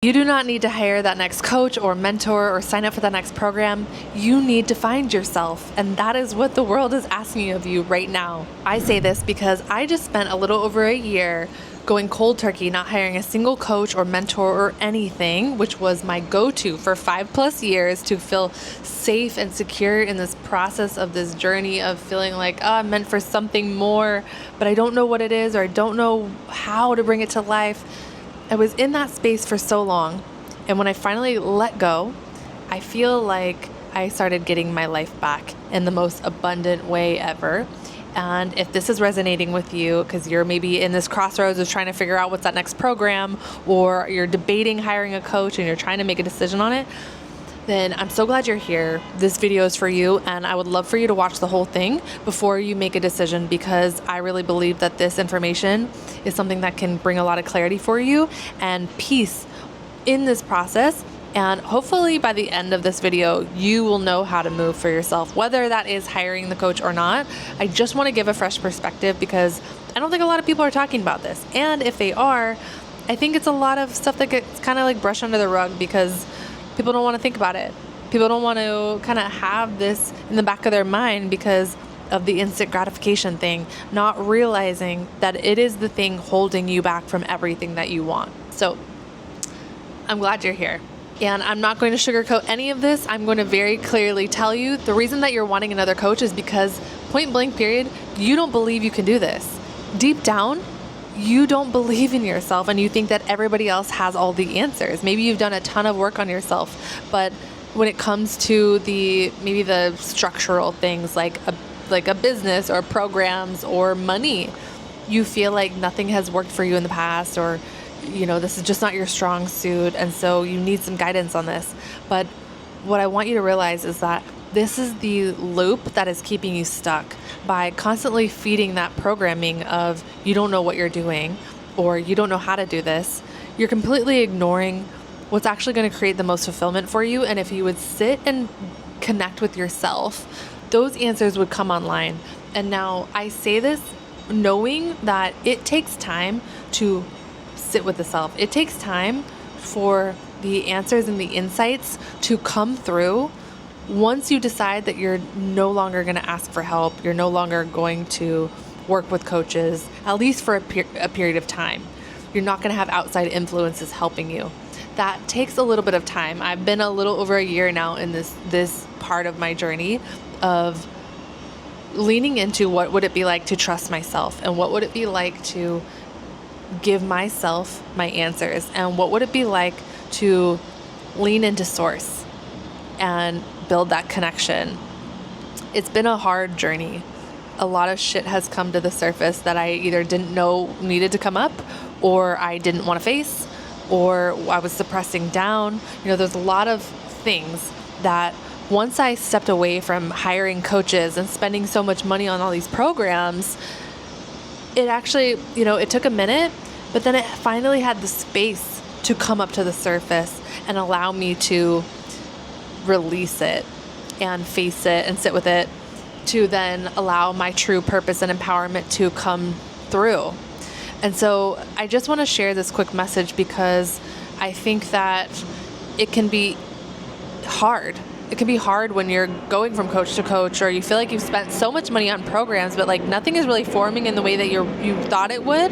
You do not need to hire that next coach or mentor or sign up for that next program. You need to find yourself, and that is what the world is asking of you right now. I say this because I just spent a little over a year going cold turkey, not hiring a single coach or mentor or anything, which was my go-to for 5+ years to feel safe and secure in this process of this journey of feeling like, oh, I'm meant for something more, but I don't know what it is, or I don't know how to bring it to life. I was in that space for so long, and when I finally let go, I feel like I started getting my life back in the most abundant way ever. And if this is resonating with you, because you're maybe in this crossroads of trying to figure out what's that next program, or you're debating hiring a coach and you're trying to make a decision on it, then I'm so glad you're here. This video is for you, and I would love for you to watch the whole thing before you make a decision, because I really believe that this information is something that can bring a lot of clarity for you and peace in this process. And hopefully by the end of this video, you will know how to move for yourself, whether that is hiring the coach or not. I just want to give a fresh perspective because I don't think a lot of people are talking about this. And if they are, I think it's a lot of stuff that gets kind of like brushed under the rug because people don't want to think about it. People don't want to kind of have this in the back of their mind because of the instant gratification thing, not realizing that it is the thing holding you back from everything that you want. So I'm glad you're here. And I'm not going to sugarcoat any of this. I'm going to very clearly tell you the reason that you're wanting another coach is because, point blank period, you don't believe you can do this. Deep down, you don't believe in yourself and you think that everybody else has all the answers. Maybe you've done a ton of work on yourself, but when it comes to maybe the structural things like a business or programs or money, you feel like nothing has worked for you in the past, or this is just not your strong suit, and so you need some guidance on this. But what I want you to realize is that this is the loop that is keeping you stuck by constantly feeding that programming of you don't know what you're doing or you don't know how to do this. You're completely ignoring what's actually going to create the most fulfillment for you. And if you would sit and connect with yourself, those answers would come online. And now I say this knowing that it takes time to sit with the self. It takes time for the answers and the insights to come through. Once you decide that you're no longer going to ask for help, you're no longer going to work with coaches, at least for a period of time. You're not going to have outside influences helping you. That takes a little bit of time. I've been a little over a year now in this part of my journey of leaning into what would it be like to trust myself, and what would it be like to give myself my answers, and what would it be like to lean into source and build that connection. It's been a hard journey. A lot of shit has come to the surface that I either didn't know needed to come up, or I didn't want to face, or I was suppressing down. There's a lot of things that once I stepped away from hiring coaches and spending so much money on all these programs, it actually, it took a minute, but then it finally had the space to come up to the surface and allow me to release it and face it and sit with it, to then allow my true purpose and empowerment to come through. And so I just want to share this quick message because I think that it can be hard. It can be hard when you're going from coach to coach, or you feel like you've spent so much money on programs, but like nothing is really forming in the way that you thought it would.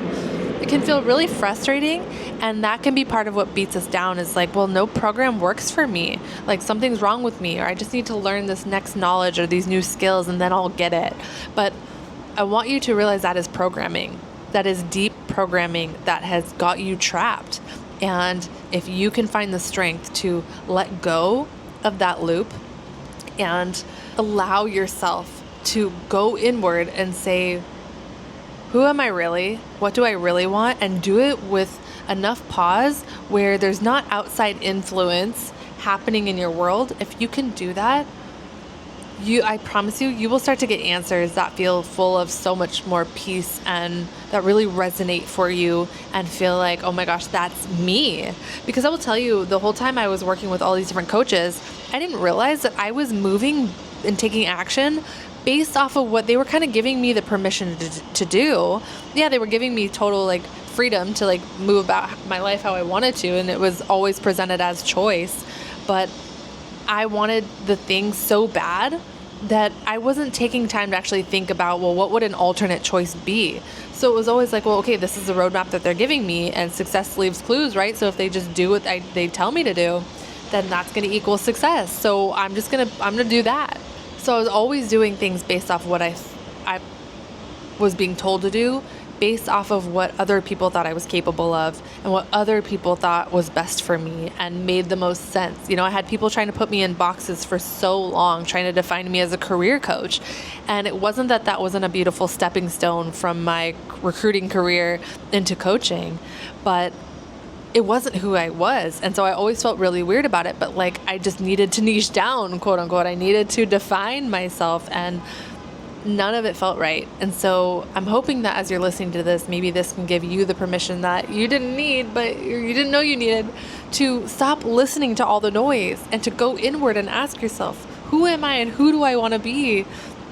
It can feel really frustrating, and that can be part of what beats us down, is like, well, no program works for me. Like something's wrong with me, or I just need to learn this next knowledge or these new skills and then I'll get it. But I want you to realize that is programming. That is deep programming that has got you trapped. And if you can find the strength to let go of that loop and allow yourself to go inward and say, who am I really? What do I really want? And do it with enough pause where there's not outside influence happening in your world. If you can do that, I promise you will start to get answers that feel full of so much more peace and that really resonate for you and feel like, oh my gosh, that's me. Because I will tell you, the whole time I was working with all these different coaches, I didn't realize that I was moving and taking action based off of what they were kind of giving me the permission to do. Yeah, they were giving me total like freedom to like move about my life how I wanted to, and it was always presented as choice. But I wanted the thing so bad that I wasn't taking time to actually think about, well, what would an alternate choice be? So it was always like, well, okay, this is the roadmap that they're giving me, and success leaves clues, right? So if they just do what they tell me to do, then that's going to equal success. So I'm going to do that. So I was always doing things based off what I was being told to do, based off of what other people thought I was capable of and what other people thought was best for me and made the most sense. I had people trying to put me in boxes for so long, trying to define me as a career coach. And it wasn't that wasn't a beautiful stepping stone from my recruiting career into coaching, but it wasn't who I was. And so I always felt really weird about it, but like I just needed to niche down, quote unquote. I needed to define myself, and none of it felt right. And so I'm hoping that as you're listening to this, maybe this can give you the permission that you didn't need, but you didn't know you needed, to stop listening to all the noise and to go inward and ask yourself, who am I and who do I want to be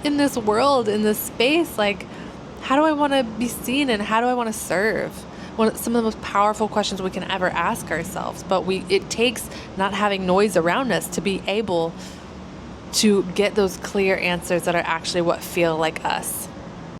in this world, in this space? Like, how do I want to be seen and how do I want to serve? Some of the most powerful questions we can ever ask ourselves, but it takes not having noise around us to be able to get those clear answers that are actually what feel like us.